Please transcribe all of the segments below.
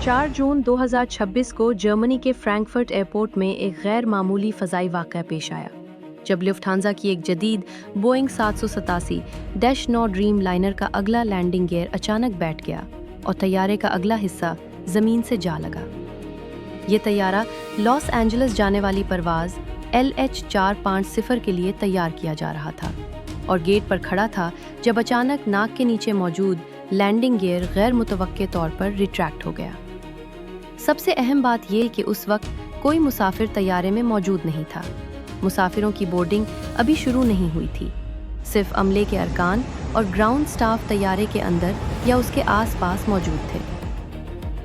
4 जून 2026 को जर्मनी के Frankfurt airport में एक गैर मामूली फ़ज़ाई वाक़या पेश आया, जब लुफ्थांसा की एक जदीद बोइंग 787-9 ड्रीम लाइनर का अगला लैंडिंग गियर अचानक बैठ गया और तैयारे का अगला हिस्सा ज़मीन से जा लगा। ये तैयारा लॉस एंजलिस जाने वाली परवाज़ LH450 के लिए तैयार किया जा रहा था और गेट पर खड़ा था जब अचानक नाक के नीचे मौजूद लैंडिंग गियर गैर मुतवक्के तौर पर रिट्रैक्ट हो गया। सबसे अहम बात यह कि उस वक्त कोई मुसाफिर तैयारे में मौजूद नहीं था। मुसाफिरों की बोर्डिंग अभी शुरू नहीं हुई थी। सिर्फ अमले के अरकान और ग्राउंड स्टाफ तैयारे के अंदर या उसके आसपास मौजूद थे।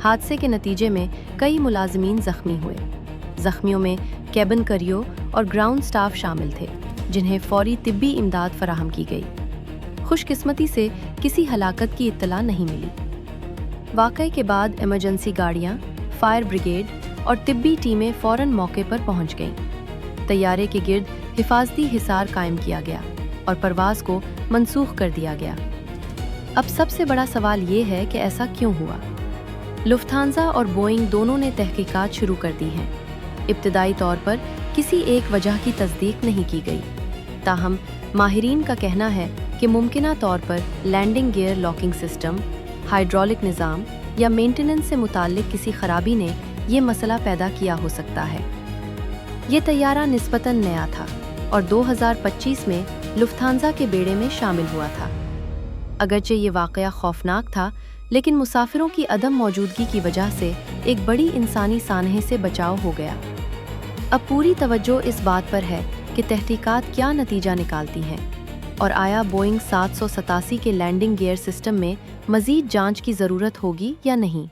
हादसे के नतीजे में कई मुलाजिमीन जख्मी हुए। जख्मियों में कैबिन करियो और ग्राउंड स्टाफ शामिल थे, जिन्हें फौरी तिब्बी इमदाद फराहम की गई। खुशकिस्मती से किसी हलाकत की इत्तला नहीं मिली। वाक़ये के बाद इमरजेंसी गाड़ियां, फायर ब्रिगेड और तिब्बी टीमें फ़ौरन मौके पर पहुंच गईं। तैयारे के गिर्द हिफाजती हिसार कायम किया गया और परवाज़ को मनसूख कर दिया गया। अब सबसे बड़ा सवाल ये है कि ऐसा क्यों हुआ। लुफ्थांसा और बोइंग दोनों ने तहकीकात शुरू कर दी हैं। इब्तिदाई तौर पर किसी एक वजह की तस्दीक नहीं की गई, ताहम माहिरीन का कहना है कि मुमकिना तौर पर landing gear locking system, hydraulic निज़ाम या मेंटेनेंस से मुताल्लिक किसी खराबी ने ये मसला पैदा किया हो सकता है। ये तैयारा निस्बतन नया था और 2025 में लुफ्थांसा के बेड़े में शामिल हुआ था। अगरचे ये वाक़या खौफनाक था, लेकिन मुसाफिरों की अदम मौजूदगी की वजह से एक बड़ी इंसानी सानहे से बचाव हो गया। अब पूरी तवज्जो इस बात पर है कि तहकीकात क्या नतीजा निकालती हैं और आया बोइंग 787 के लैंडिंग गियर सिस्टम में मज़ीद जांच की ज़रूरत होगी या नहीं।